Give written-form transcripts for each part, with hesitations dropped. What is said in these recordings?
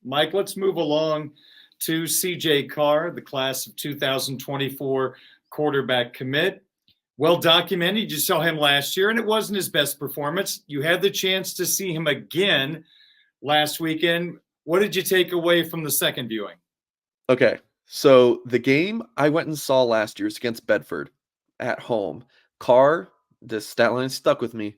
Mike, let's move along to CJ Carr, the class of 2024 quarterback commit. Well documented. You saw him last year, and it wasn't his best performance. You had the chance to see him again last weekend. What did you take away from the second viewing? Okay, so the game I went and saw last year is against Bedford at home. Carr, this stat line stuck with me.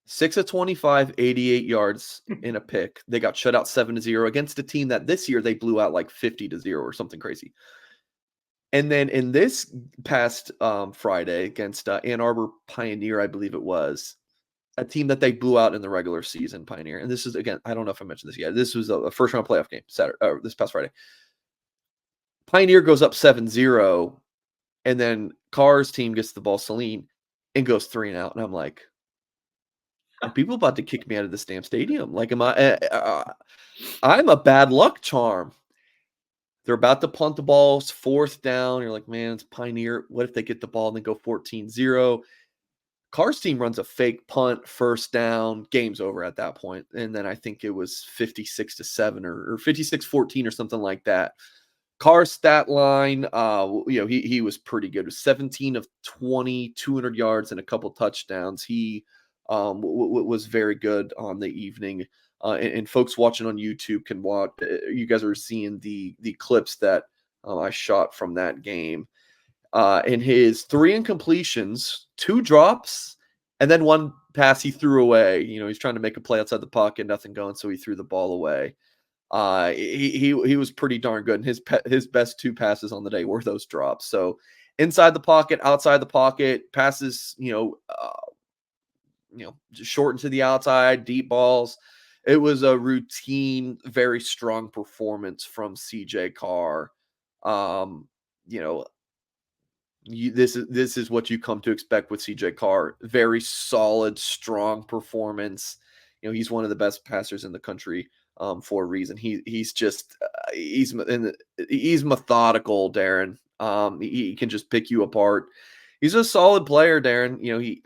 6 of 25, 88 yards in a pick. They got shut out 7-0 against a team that this year they blew out like 50-0 or something crazy. And then in this past Friday against Ann Arbor Pioneer, I believe it was, a team that they blew out in the regular season, Pioneer. And this is, again, I don't know if I mentioned this yet. This was a first round playoff game this past Friday. Pioneer goes up 7-0, and then Carr's team gets the ball, Celine, and goes 3 and out. And I'm like, are people about to kick me out of this damn stadium? Like, I'm a bad luck charm. They're about to punt the ball. It's 4th down. You're like, man, it's Pioneer. What if they get the ball and then go 14-0? Carr's team runs a fake punt, 1st down. Game's over at that point. And then I think it was 56-7 or 56-14 or something like that. Carr's stat line, he was pretty good. It was 17 of 20, 200 yards and a couple touchdowns. He was very good on the evening. And folks watching on YouTube can watch. You guys are seeing the clips that I shot from that game. In his 3 incompletions, 2 drops, and then 1 pass he threw away. He's trying to make a play outside the pocket, nothing going, so he threw the ball away. He was pretty darn good. And his best 2 passes on the day were those drops. So inside the pocket, outside the pocket, passes, just short into the outside, deep balls. It was a routine, very strong performance from CJ Carr. This is what you come to expect with CJ Carr. Very solid, strong performance. He's one of the best passers in the country for a reason. He's methodical, Darren. He can just pick you apart. He's a solid player, Darren. He,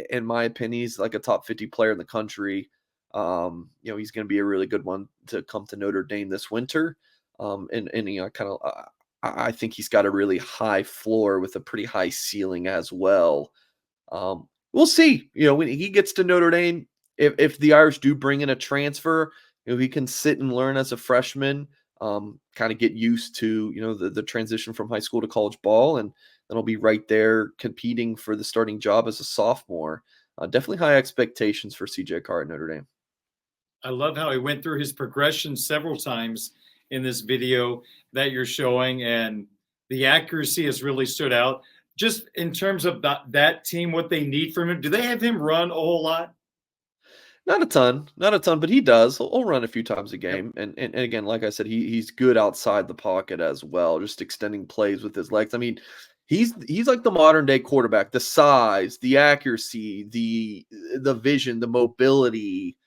in my opinion, he's like a top 50 player in the country. He's going to be a really good one to come to Notre Dame this winter. I think he's got a really high floor with a pretty high ceiling as well. We'll see. When he gets to Notre Dame, if the Irish do bring in a transfer, he can sit and learn as a freshman, kind of get used to the transition from high school to college ball, and then he'll be right there competing for the starting job as a sophomore. Definitely high expectations for CJ Carr at Notre Dame. I love how he went through his progression several times in this video that you're showing, and the accuracy has really stood out. Just in terms of that team, what they need from him, do they have him run a whole lot? Not a ton, but he does. He'll run a few times a game, and again, like I said, he's good outside the pocket as well, just extending plays with his legs. I mean, he's like the modern day quarterback. The size, the accuracy, the vision, the mobility,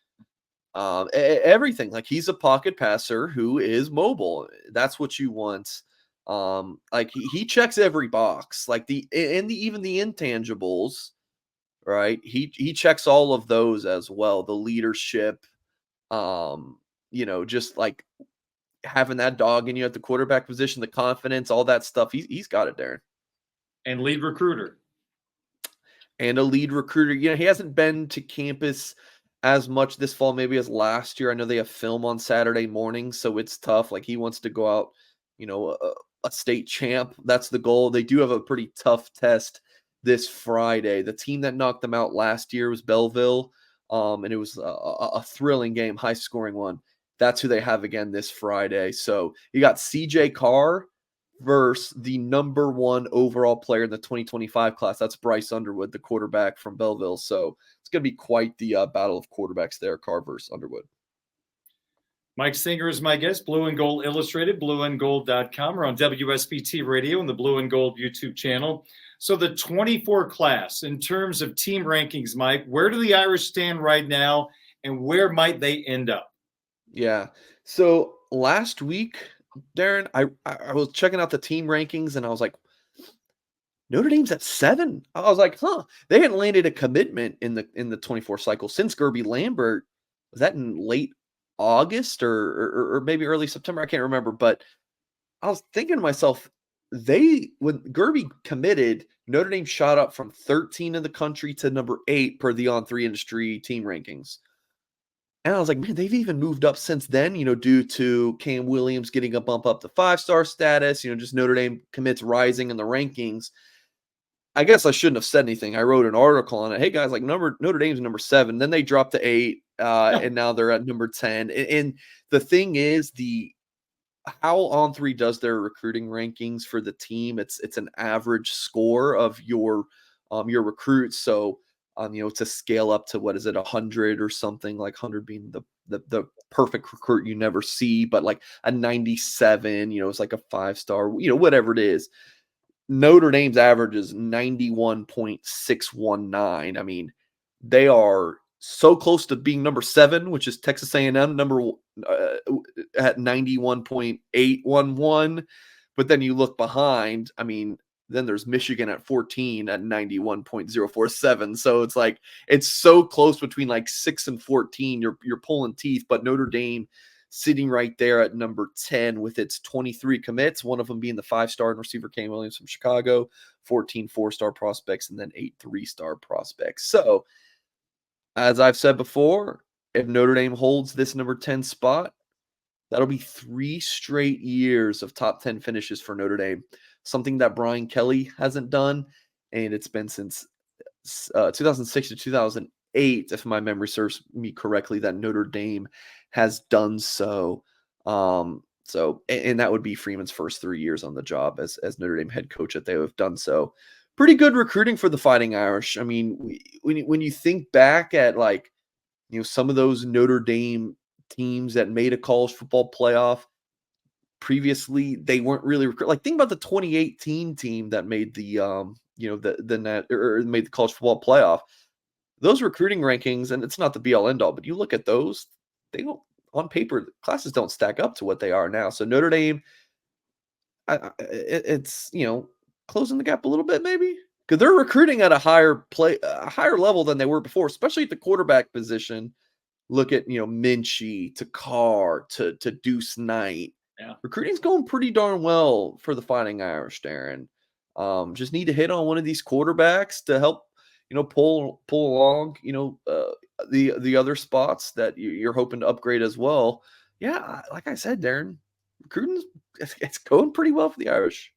everything. Like, he's a pocket passer who is mobile. That's what you want. Like he checks every box. Like even the intangibles. Right. He checks all of those as well. The leadership, just like having that dog in you at the quarterback position, the confidence, all that stuff. He's got it, Darren. And lead recruiter. And a lead recruiter. He hasn't been to campus as much this fall, maybe as last year. I know they have film on Saturday mornings, so it's tough. Like, he wants to go out, a state champ. That's the goal. They do have a pretty tough test this Friday. The team that knocked them out last year was Belleville, and it was a thrilling game, high-scoring one. That's who they have again this Friday. So you got CJ Carr versus the number 1 overall player in the 2025 class. That's Bryce Underwood, the quarterback from Belleville. So it's going to be quite the battle of quarterbacks there, Carr versus Underwood. Mike Singer is my guest, Blue and Gold Illustrated, blueandgold.com. We're on WSBT Radio and the Blue and Gold YouTube channel. So the 24 class, in terms of team rankings, Mike, where do the Irish stand right now, and where might they end up? Yeah. So last week, Darren, I was checking out the team rankings, and I was like, Notre Dame's at 7. I was like, they hadn't landed a commitment in the 24 cycle since Gerby Lambert. Was that in late August or maybe early September. I can't remember, but I was thinking to myself, when Gerby committed, Notre Dame shot up from 13 in the country to number 8 per the On3 industry team rankings. And I was like, man, they've even moved up since then, due to Cam Williams getting a bump up to 5-star status, just Notre Dame commits rising in the rankings. I guess I shouldn't have said anything. I wrote an article on it. Hey guys, like Notre Dame's number 7, then they dropped to 8, and now they're at number 10. And the thing is, how On3 does their recruiting rankings for the team, it's an average score of your recruits. So to scale up to, what is it, 100 or something, like 100 being the perfect recruit you never see, but like a 97, it's like a 5-star, whatever it is. Notre Dame's average is 91.619. I mean, they are so close to being number 7, which is Texas A&M number at 91.811. But then you look behind, I mean, then there's Michigan at 14 at 91.047. So it's like, it's so close between like 6 and 14. You're pulling teeth, but Notre Dame sitting right there at number 10 with its 23 commits, one of them being the 5-star and receiver Cam Williams from Chicago, 14 4-star prospects, and then 8 3-star prospects. So, as I've said before, if Notre Dame holds this number 10 spot, that'll be 3 straight years of top 10 finishes for Notre Dame, something that Brian Kelly hasn't done, and it's been since 2006 to 2008, if my memory serves me correctly, that Notre Dame has done so. And that would be Freeman's first 3 years on the job as Notre Dame head coach, that they have done so. Pretty good recruiting for the Fighting Irish. I mean, when you think back at some of those Notre Dame teams that made a college football playoff previously, they weren't really like, think about the 2018 team that made the made the college football playoff. Those recruiting rankings, and it's not the be all end all, but you look at those, they don't, on paper, classes don't stack up to what they are now. So Notre Dame, it's closing the gap a little bit, maybe, because they're recruiting at a higher level than they were before, especially at the quarterback position. Look at Minchie to Carr to Deuce Knight. Yeah. Recruiting's going pretty darn well for the Fighting Irish, Darren. Just need to hit on one of these quarterbacks to help pull along the other spots that you're hoping to upgrade as well. Yeah, like I said, Darren, recruiting, it's going pretty well for the Irish.